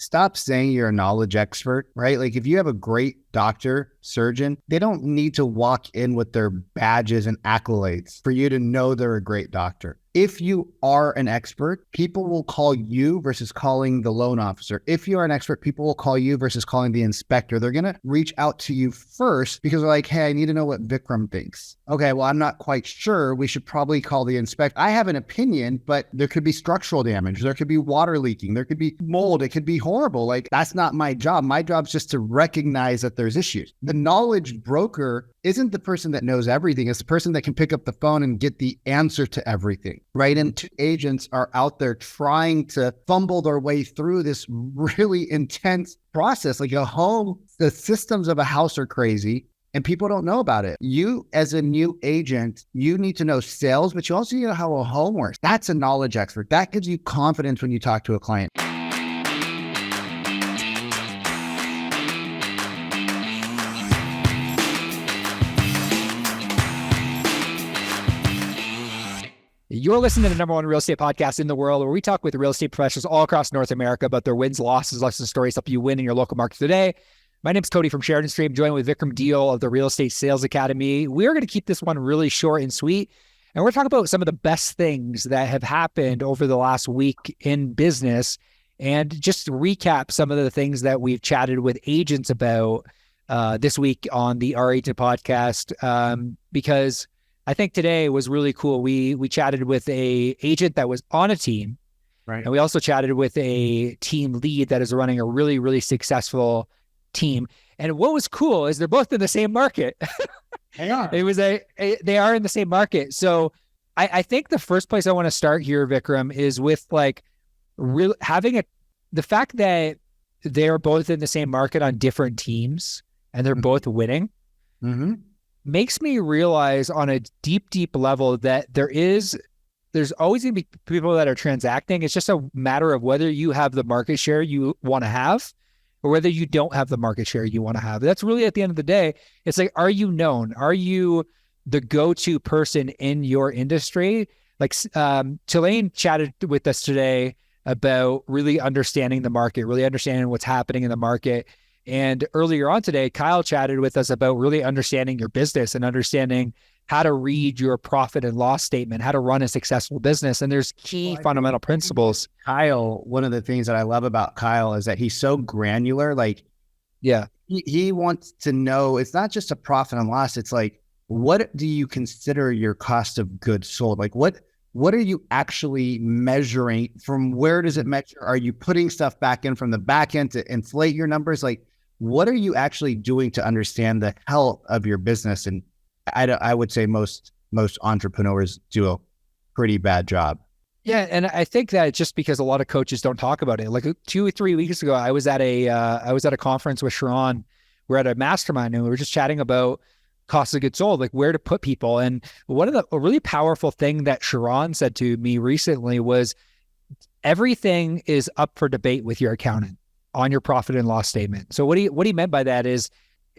stop saying you're a knowledge expert, right? Like if you have a great doctor, surgeon, they don't need to walk in with their badges and accolades for you to know they're a great doctor. If you are an expert, people will call you versus calling the loan officer. If you are an expert, people will call you versus calling the inspector. They're going to reach out to you first because they're like, hey, I need to know what Vikram thinks. Okay, well, I'm not quite sure. We should probably call the inspector. I have an opinion, but there could be structural damage. There could be water leaking. There could be mold. It could be horrible. Like, that's not my job. My job is just to recognize that there's issues. The knowledge broker isn't the person that knows everything. It's the person that can pick up the phone and get the answer to everything, right? And two agents are out there trying to fumble their way through this really intense process. Like a home, the systems of a house are crazy and people don't know about it. You, as a new agent, you need to know sales, but you also need to know how a home works. That's a knowledge expert. That gives you confidence when you talk to a client. You're listening to the number one real estate podcast in the world, where we talk with real estate professionals all across North America about their wins, losses, lessons, stories, help you win in your local market today. My name's Cody from Sheridan Stream, joined with Vikram Deol of the Real Estate Sales Academy. We're going to keep this one really short and sweet, and we're talking about some of the best things that have happened over the last week in business, and just to recap some of the things that we've chatted with agents about this week on the Our Agent podcast, because I think today was really cool. We chatted with a agent that was on a team, right? And we also chatted with a team lead that is running a really, really successful team. And what was cool is they're both in the same market. They are. They are in the same market. So I think the first place I want to start here, Vikram, is with like the fact that they're both in the same market on different teams and they're both winning. Mm-hmm. Makes me realize on a deep, deep level that there's always going to be people that are transacting. It's just a matter of whether you have the market share you want to have or whether you don't have the market share you want to have. That's really, at the end of the day, it's like, are you known? Are you the go-to person in your industry? Like Tulane chatted with us today about really understanding the market, really understanding what's happening in the market. And earlier on today, Kyle chatted with us about really understanding your business and understanding how to read your profit and loss statement, how to run a successful business. And there's key fundamental principles. Kyle, one of the things that I love about Kyle is that he's so granular. Like, yeah, he wants to know, it's not just a profit and loss. It's like, what do you consider your cost of goods sold? Like, what are you actually measuring? From where does it measure? Are you putting stuff back in from the back end to inflate your numbers? Like, what are you actually doing to understand the health of your business? And I would say most entrepreneurs do a pretty bad job. Yeah, and I think that just because a lot of coaches don't talk about it. Like 2 or 3 weeks ago, I was at a conference with Sharon. We're at a mastermind, and we were just chatting about cost of goods sold, like where to put people. And a really powerful thing that Sharon said to me recently was everything is up for debate with your accountant on your profit and loss statement. So what he meant by that is,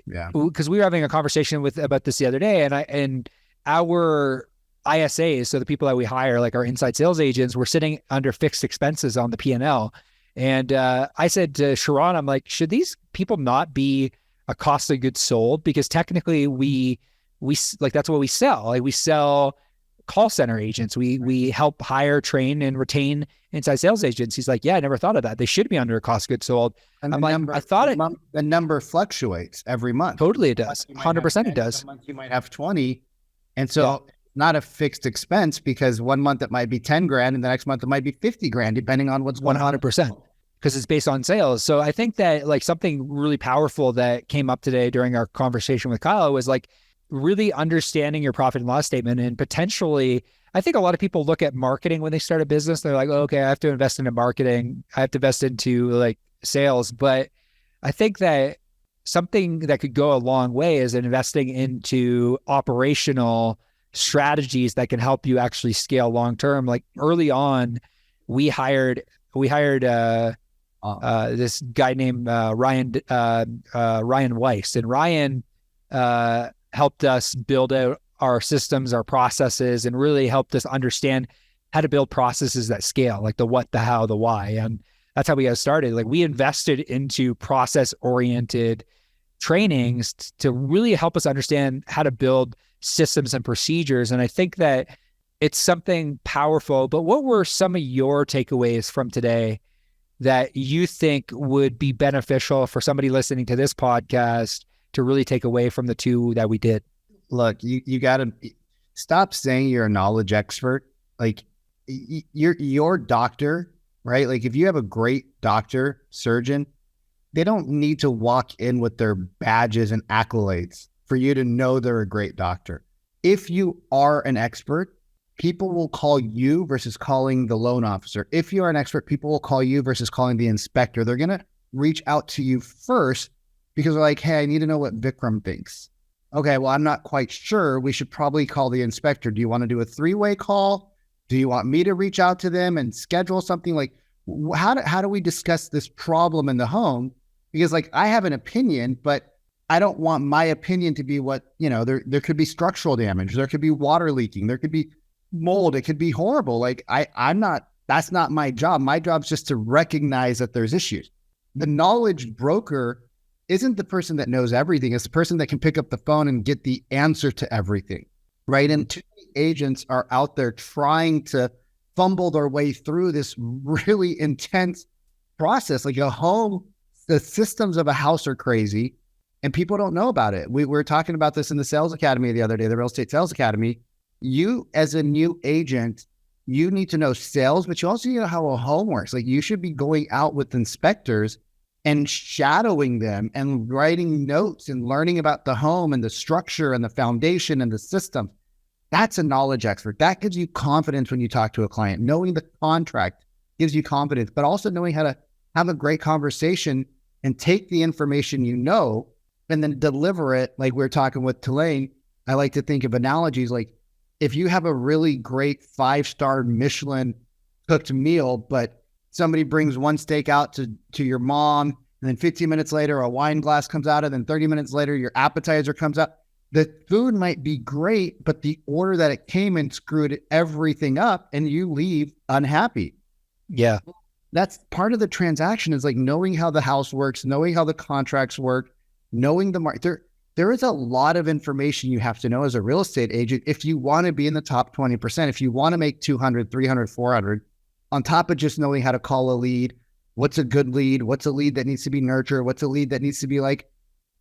because we were having a conversation about this the other day, and our ISAs, so the people that we hire, like our inside sales agents, were sitting under fixed expenses on the P&L. And I said to Sharon, I'm like, should these people not be a cost of goods sold? Because technically we like, that's what we sell. Like, we sell call center agents. We help hire, train, and retain inside sales agents. He's like, yeah, I never thought of that. They should be under a cost of goods sold. And I'm like, I thought the number fluctuates every month. Totally, it does. 100% it does. Some months you might have 20. And so not a fixed expense, because one month it might be 10 grand and the next month it might be 50 grand, depending on what's going on. 100%. Because it's based on sales. So I think that like something really powerful that came up today during our conversation with Kyle was like really understanding your profit and loss statement. And potentially, I think a lot of people look at marketing when they start a business. They're like, oh, okay, I have to invest into marketing. I have to invest into like sales. But I think that something that could go a long way is investing into operational strategies that can help you actually scale long-term. Like early on, we hired this guy named Ryan Weiss, and Ryan helped us build out our systems, our processes, and really helped us understand how to build processes that scale, like the what, the how, the why. And that's how we got started. Like we invested into process oriented trainings to really help us understand how to build systems and procedures. And I think that it's something powerful. But what were some of your takeaways from today that you think would be beneficial for somebody listening to this podcast to really take away from the two that we did? Look, you got to stop saying you're a knowledge expert. Like your doctor, right? Like if you have a great doctor, surgeon, they don't need to walk in with their badges and accolades for you to know they're a great doctor. If you are an expert, people will call you versus calling the loan officer. If you are an expert, people will call you versus calling the inspector. They're going to reach out to you first because they're like, hey, I need to know what Vikram thinks. Okay, well, I'm not quite sure. We should probably call the inspector. Do you want to do a 3-way call? Do you want me to reach out to them and schedule something? Like, how do we discuss this problem in the home? Because like I have an opinion, but I don't want my opinion to be what, there could be structural damage. There could be water leaking. There could be mold. It could be horrible. Like that's not my job. My job is just to recognize that there's issues. The knowledge broker isn't the person that knows everything. It's the person that can pick up the phone and get the answer to everything, right? And too many agents are out there trying to fumble their way through this really intense process. Like the systems of a house are crazy and people don't know about it. We were talking about this in the sales academy the other day, the real estate sales academy. You as a new agent, you need to know sales, but you also need to know how a home works. Like you should be going out with inspectors and shadowing them and writing notes and learning about the home and the structure and the foundation and the system. That's a knowledge expert. That gives you confidence when you talk to a client. Knowing the contract gives you confidence, but also knowing how to have a great conversation and take the information and then deliver it. Like we were talking with Tulane, I like to think of analogies like if you have a really great 5-star Michelin cooked meal, but somebody brings one steak out to your mom, and then 15 minutes later, a wine glass comes out, and then 30 minutes later, your appetizer comes out. The food might be great, but the order that it came in screwed everything up, and you leave unhappy. Yeah. That's part of the transaction is like knowing how the house works, knowing how the contracts work, knowing the market. There is a lot of information you have to know as a real estate agent if you want to be in the top 20%, if you want to make 200, 300, 400, on top of just knowing how to call a lead. What's a good lead? What's a lead that needs to be nurtured? What's a lead that needs to be like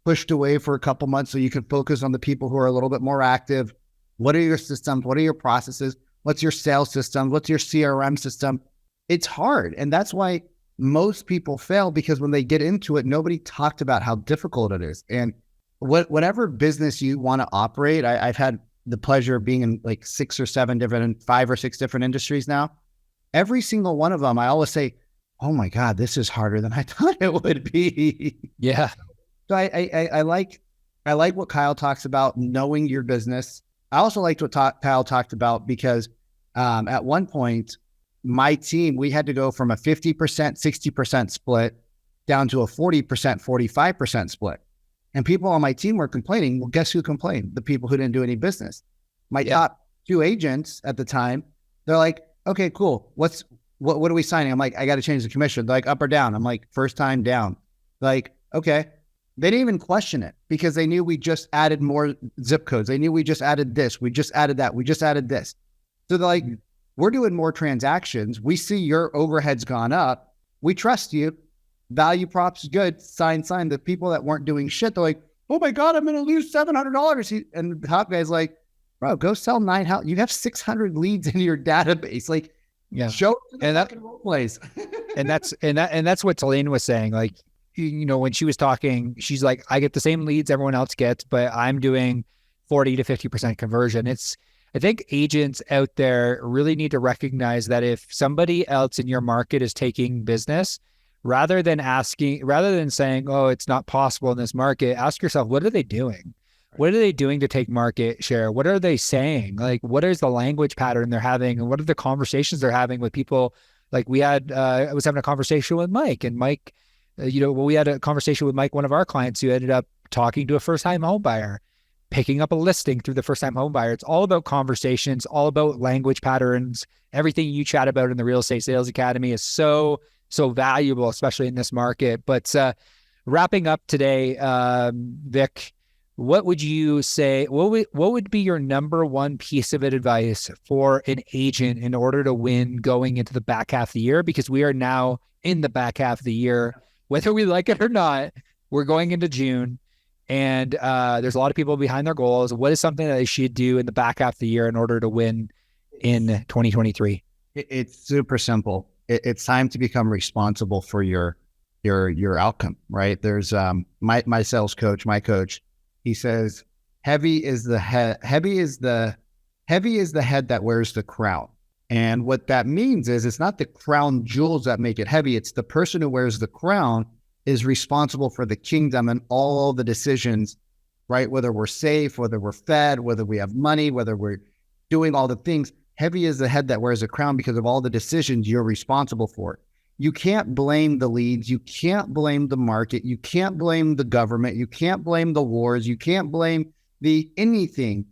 pushed away for a couple months so you can focus on the people who are a little bit more active? What are your systems? What are your processes? What's your sales system? What's your CRM system? It's hard. And that's why most people fail, because when they get into it, nobody talked about how difficult it is. And whatever business you want to operate, I've had the pleasure of being in like 5 or 6 different industries now. Every single one of them, I always say, oh my God, this is harder than I thought it would be. Yeah. So I like what Kyle talks about, knowing your business. I also liked what Kyle talked about because at one point, my team, we had to go from a 50%, 60% split down to a 40%, 45% split. And people on my team were complaining. Well, guess who complained? The people who didn't do any business. My top 2 agents at the time, they're like, okay, cool. What are we signing? I'm like, I got to change the commission. They're like, up or down? I'm like, first time down. Like, okay. They didn't even question it because they knew we just added more zip codes. They knew we just added this. We just added that. We just added this. So they're like, we're doing more transactions. We see your overhead's gone up. We trust you. Value props good. Sign. The people that weren't doing shit, they're like, oh my God, I'm going to lose $700. And the top guy's like, bro, go sell 9 houses. You have 600 leads in your database. Like, show and that role plays. and that's what Tulane was saying. Like, when she was talking, she's like, I get the same leads everyone else gets, but I'm doing 40 to 50% conversion. I think agents out there really need to recognize that if somebody else in your market is taking business, rather than saying, oh, it's not possible in this market, ask yourself, what are they doing? What are they doing to take market share? What are they saying? Like, what is the language pattern they're having? And what are the conversations they're having with people? Like I was having a conversation with Mike, and Mike, we had a conversation with Mike, one of our clients, who ended up talking to a first-time home buyer, picking up a listing through the first-time home buyer. It's all about conversations, all about language patterns. Everything you chat about in the Real Estate Sales Academy is so so valuable, especially in this market. But wrapping up today, Vic, what would you say? What would be your number one piece of advice for an agent in order to win going into the back half of the year? Because we are now in the back half of the year, whether we like it or not. We're going into June, and there's a lot of people behind their goals. What is something that they should do in the back half of the year in order to win in 2023? It's super simple. It's time to become responsible for your outcome, right? There's my sales coach, my coach. He says, heavy is the head that wears the crown. And what that means is it's not the crown jewels that make it heavy. It's the person who wears the crown is responsible for the kingdom and all the decisions, right? Whether we're safe, whether we're fed, whether we have money, whether we're doing all the things. Heavy is the head that wears the crown because of all the decisions you're responsible for. You can't blame the leads. You can't blame the market. You can't blame the government. You can't blame the wars. You can't blame the anything,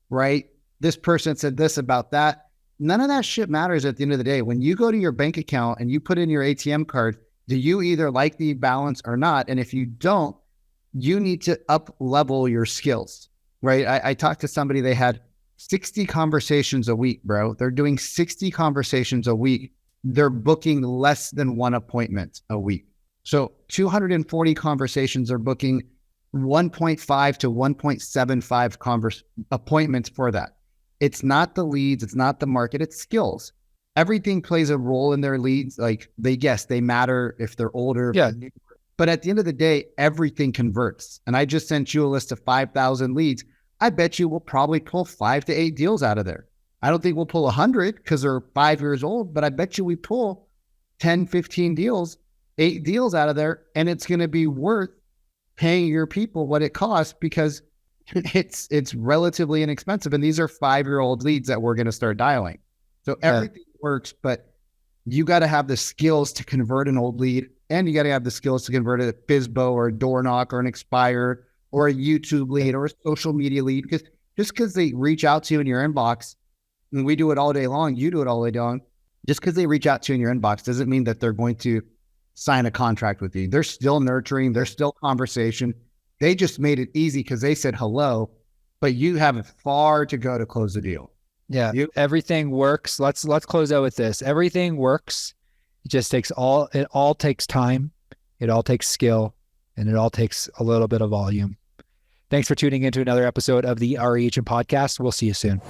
right? This person said this about that. None of that shit matters at the end of the day. When you go to your bank account and you put in your ATM card, do you either like the balance or not? And if you don't, you need to up level your skills, right? I talked to somebody, they had 60 conversations a week, bro. They're doing 60 conversations a week. They're booking less than one appointment a week. So 240 conversations are booking 1.5 to 1.75 appointments for that. It's not the leads. It's not the market. It's skills. Everything plays a role in their leads. Like they matter if they're older. Yeah. But at the end of the day, everything converts. And I just sent you a list of 5,000 leads. I bet you we'll probably pull 5 to 8 deals out of there. I don't think we'll pull 100 because they're 5 years old, but I bet you we pull 10, 15 deals, 8 deals out of there. And it's going to be worth paying your people what it costs because it's relatively inexpensive. And these are 5-year-old leads that we're going to start dialing. So everything works, but you got to have the skills to convert an old lead, and you got to have the skills to convert a FISBO or a door knock or an expired or a YouTube lead or a social media lead. Because just because they reach out to you in your inbox, and we do it all day long, you do it all day long, just because they reach out to you in your inbox doesn't mean that they're going to sign a contract with you. They're still nurturing. There's still conversation. They just made it easy because they said hello, but you have far to go to close the deal. Yeah, everything works. Let's close out with this. Everything works. It just takes it all takes time. It all takes skill, and it all takes a little bit of volume. Thanks for tuning into another episode of the RE Agent Podcast. We'll see you soon.